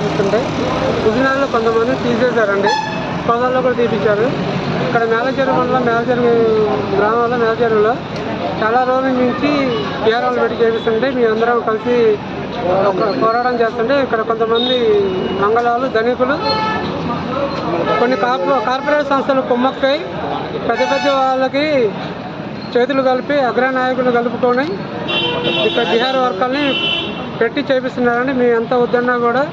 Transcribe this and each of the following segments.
చేపిస్తుంటే హుజూర్నగర్లో కొంతమంది తీసేశారండి. పొలాల్లో కూడా తీపించారు. ఇక్కడ మేలచెరువు మండలం గ్రామంలో మేలచెరువులో చాలా రోజుల నుంచి బీహార్ వాళ్ళు పెట్టి చేపిస్తుంటే మీ అందరం కలిసి ఒక పోరాటం చేస్తుంటే ఇక్కడ కొంతమంది మంగళాలు ధనికులు కొన్ని కార్పొరేట్ సంస్థలు కుమ్మక్కై పెద్ద వాళ్ళకి చేతులు కలిపి అగ్రనాయకులు కలుపుకొని ఇక్కడ బీహార్ వర్కర్ని పెట్టి చేపిస్తున్నారని మీ ఎంత వద్దన్నా కూడా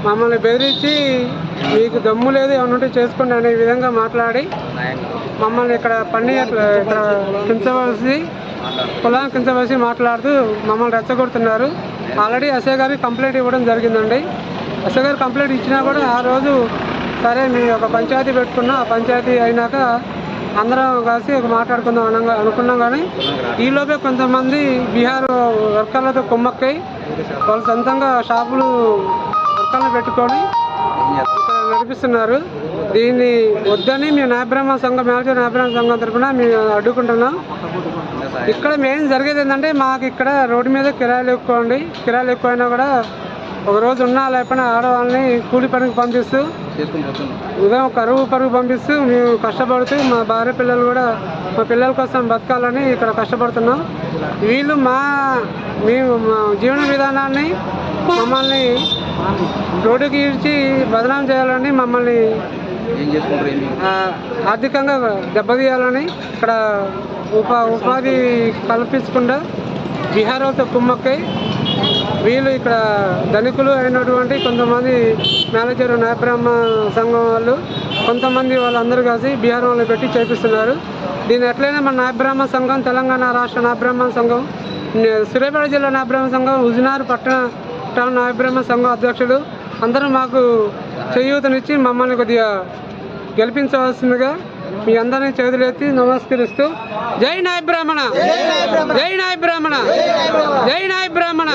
మమ్మల్ని బెదిరించి మీకు దమ్ము లేదు ఏమన్నా చేసుకోండి అనే విధంగా మాట్లాడి మమ్మల్ని ఇక్కడ ఇక్కడ పొలాన్ని కించవలసి మాట్లాడుతూ మమ్మల్ని రెచ్చగొడుతున్నారు. ఆల్రెడీ ఎస్ఐ గారికి కంప్లైంట్ ఇవ్వడం జరిగిందండి. ఎస్ఐ గారు కంప్లైంట్ ఇచ్చినా కూడా ఆ రోజు సరే మీ ఒక పంచాయతీ పెట్టుకున్నా, ఆ పంచాయతీ అయినాక అందరం కలిసి మాట్లాడుకుందాం అనుకున్నాం. కానీ ఈలోపే కొంతమంది బీహార్ వర్కర్లతో కుమ్మక్కై వాళ్ళు సొంతంగా షాపులు వర్కర్లు పెట్టుకొని నడిపిస్తున్నారు. దీన్ని వద్దని మేము న్యాయబ్రాహ్మణ సంఘం మేలచెరువు న్యాయబ్రాహ్మణ సంఘం తరఫున మేము అడ్డుకుంటున్నాం. ఇక్కడ మెయిన్ జరిగేది ఏంటంటే మాకు ఇక్కడ రోడ్డు మీద కిరాయిలు ఎక్కువైనా కూడా ఒక రోజు ఉన్నా లేకపోయినా ఆడవాళ్ళని కూలి పనికి పంపిస్తూ ఉదయం కరువు పంపిస్తూ మేము కష్టపడుతూ మా భార్య పిల్లలు కూడా మా పిల్లల కోసం బతకాలని ఇక్కడ కష్టపడుతున్నాం. వీళ్ళు మేము మా జీవన విధానాన్ని మమ్మల్ని రోడ్డుకి ఈడ్చి బదనాం చేయాలని మమ్మల్ని ఆర్థికంగా దెబ్బతీయాలని ఇక్కడ ఉపాధి కల్పించకుండా బీహార్ వాళ్ళతో కుమ్మక్కై వీళ్ళు ఇక్కడ ధనికులు అయినటువంటి కొంతమంది మేలచెరువు న్యాయబ్రాహ్మణ సంఘం వాళ్ళు కొంతమంది వాళ్ళందరూ కలిసి బీహార్ వాళ్ళు పెట్టి చేపిస్తున్నారు. దీన్ని ఎట్లయినా మన న్యాయబ్రాహ్మణ సంఘం తెలంగాణ రాష్ట్ర న్యాయబ్రాహ్మణ సంఘం సూర్యాపేట జిల్లా న్యాయబ్రాహ్మణ సంఘం హుజూర్నగర్ పట్టణ న్యాయబ్రాహ్మణ సంఘం అధ్యక్షులు అందరూ మాకు చేయూతనిచ్చి మమ్మల్ని కొద్దిగా గెలిపించవలసిందిగా మీ అందరినీ చేతులెత్తి నమస్కరిస్తూ జై నాయ బ్రాహ్మణ, జై నాయ బ్రాహ్మణ, జై నాయ బ్రాహ్మణ,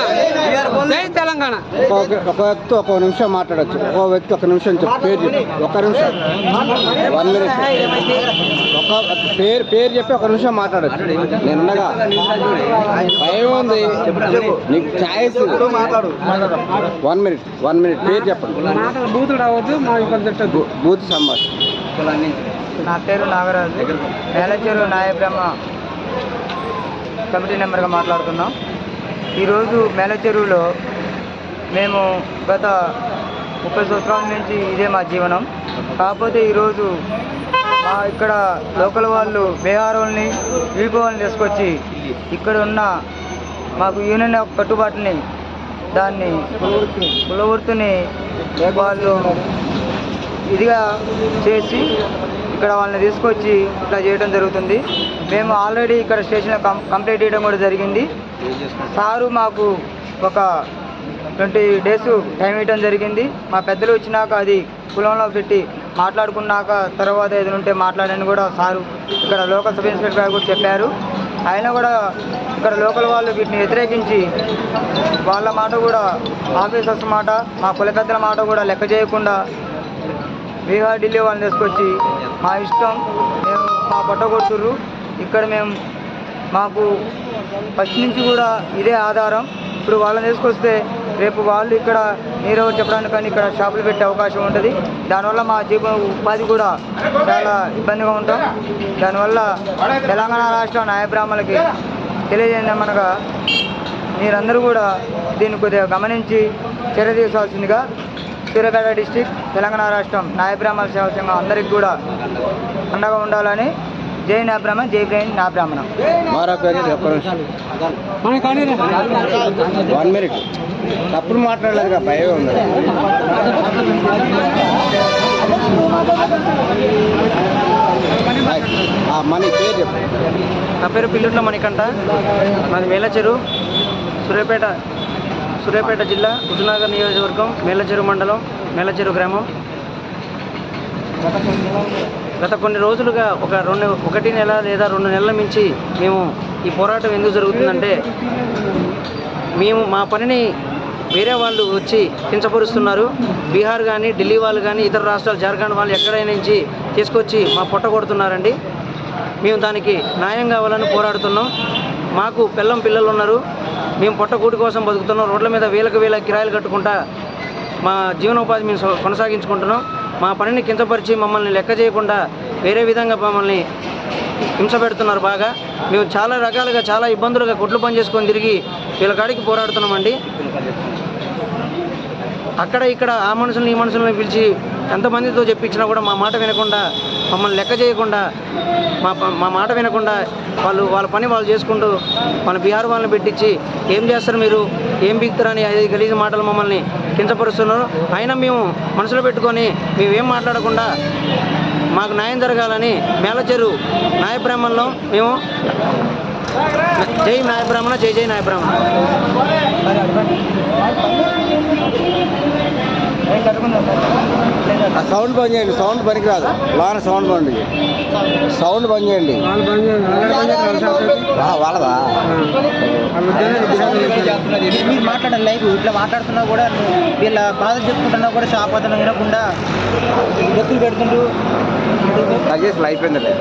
జై తెలంగాణ. ఒక వ్యక్తి ఒక నిమిషం మాట్లాడచ్చు. ఒక వ్యక్తి ఒక నిమిషం పేరు ఒక నిమిషం 1 minute పేరు చెప్పి ఒక నిమిషం మాట్లాడచ్చు. నేనుండగా భయం ఉంది నీకు ఛాయిస్. 1 minute పేరు చెప్పండి. బూతులు రావద్దు, బూత్ సంభాషణ. నా పేరు నాగరాజు, మేలచెరువు న్యాయబ్రాహ్మణ కమిటీ మెంబర్గా మాట్లాడుతున్నాం. ఈరోజు మేలచెరువులో మేము గత 30 సంవత్సరాల నుంచి ఇదే మా జీవనం. కాకపోతే ఈరోజు ఇక్కడ లోకల్ వాళ్ళు బీహార్ వాళ్ళని వీపీ వాళ్ళని తీసుకొచ్చి ఇక్కడ ఉన్న మాకు యూనియన్ కట్టుబాటుని దాన్ని కులవృత్తిని వాళ్ళు ఇదిగా చేసి ఇక్కడ వాళ్ళని తీసుకొచ్చి ఇట్లా చేయడం జరుగుతుంది. మేము ఆల్రెడీ ఇక్కడ స్టేషన్లో కంప్లైంట్ చేయడం కూడా జరిగింది. సారు మాకు ఒక 20 days టైం ఇవ్వడం జరిగింది. మా పెద్దలు వచ్చినాక అది కులంలో పెట్టి మాట్లాడుకున్నాక తర్వాత ఏదైనా ఉంటే మాట్లాడని కూడా సారు ఇక్కడ లోకల్ సబ్ ఇన్స్పెక్టర్ గారు కూడా చెప్పారు. ఆయన కూడా ఇక్కడ లోకల్ వాళ్ళు వీటిని వ్యతిరేకించి వాళ్ళ మాట కూడా ఆఫీసర్స్ మాట మా కుల పెద్దల మాట కూడా లెక్క చేయకుండా బీహార్ ఢిల్లీ వాళ్ళని తీసుకొచ్చి మా ఇష్టం మేము మా పట్ట కొడుతుర్రు. ఇక్కడ మాకు ఫస్ట్ నుంచి కూడా ఇదే ఆధారం. ఇప్పుడు వాళ్ళని తీసుకొస్తే రేపు వాళ్ళు ఇక్కడ నీరెవరు చెప్పడానికి కానీ ఇక్కడ షాపులు పెట్టే అవకాశం ఉంటుంది. దానివల్ల మా ఉపాధి కూడా చాలా ఇబ్బందిగా ఉంటాం. దానివల్ల తెలంగాణ రాష్ట్ర న్యాయబ్రాహ్మణులకి తెలియజేయమనగా మీరందరూ కూడా దీన్ని కొద్దిగా గమనించి చర్య తీసుకోవాల్సిందిగా సూర్యాపేట డిస్టిక్ తెలంగాణ రాష్ట్రం న్యాయబ్రాహ్మణ సేవా సంఘం అందరికి కూడా అండగా ఉండాలని జై న్యాయబ్రాహ్మణ, జై బ్రెయిన్ న్యాయబ్రాహ్మణ. 1 minute తప్పుడు మాట్లాడలేదు, భయం ఉంది. మనీ పేరు చెప్పండి. నా పేరు పిల్లుట్ల మణికంఠ, మాది మేలచెరువు, సూర్యాపేట జిల్లా, హుజూర్నగర్ నియోజకవర్గం, మేలచెరువు మండలం, మేలచెరువు గ్రామం. గత కొన్ని రోజులుగా 1 నెల లేదా 2 నెలల నుంచి మేము ఈ పోరాటం ఎందుకు జరుగుతుందంటే మేము మా పనిని వేరే వాళ్ళు వచ్చి కించపరుస్తున్నారు. బీహార్ కానీ ఢిల్లీ వాళ్ళు కానీ ఇతర రాష్ట్రాలు జార్ఖండ్ వాళ్ళు ఎక్కడైనా నుంచి తీసుకొచ్చి మా పొట్ట కొడుతున్నారండి. మేము దానికి న్యాయం కావాలని పోరాడుతున్నాం. మాకు పిల్లలు ఉన్నారు, మేము పొట్టకూటి కోసం బతుకుతున్నాం. రోడ్ల మీద వేలకు కిరాయిలు కట్టుకుంటా మా జీవనోపాధి మేము కొనసాగించుకుంటున్నాం. మా పనిని కించపరిచి మమ్మల్ని లెక్క చేయకుండా వేరే విధంగా మమ్మల్ని హింస పెడుతున్నారు. బాగా మేము చాలా రకాలుగా చాలా ఇబ్బందులుగా కొట్లు పని చేసుకొని తిరిగి వీళ్ళ కాడికి పోరాడుతున్నామండి. అక్కడ ఇక్కడ ఆ మనుషుల్ని ఈ మనుషుల్ని పిలిచి ఎంతమందితో చెప్పించినా కూడా మా మాట వినకుండా మమ్మల్ని లెక్క చేయకుండా మా మాట వినకుండా వాళ్ళ పని వాళ్ళు చేసుకుంటూ మన బీహార్ వాళ్ళని పెట్టించి ఏం చేస్తారు మీరు, ఏం బిగుతారని గలీజు మాటలు మమ్మల్ని కించపరుస్తున్నారు. అయినా మేము మనసులో పెట్టుకొని మేమేం మాట్లాడకుండా మాకు న్యాయం జరగాలని మేలచెరు న్యాయబ్రాహ్మణంలో మేము జై న్యాయబ్రాహ్మణ, జై జై న్యాయబ్రాహ్మణ. సౌండ్ బంద్ చేయండి, సౌండ్ పనికిరాదు. లోన సౌండ్ బంద్ చేయండి, సౌండ్ బంద్ చేయండి. వాళ్ళదా మీరు మాట్లాడాలి లైవ్ ఇట్లా మాట్లాడుతున్నా కూడా వీళ్ళ బాధలు చెప్పుకుంటున్నా కూడా షాప్ అతను వినకుండా వ్యక్తులు పెడుతుండ్రు. అయిపోయిందండి.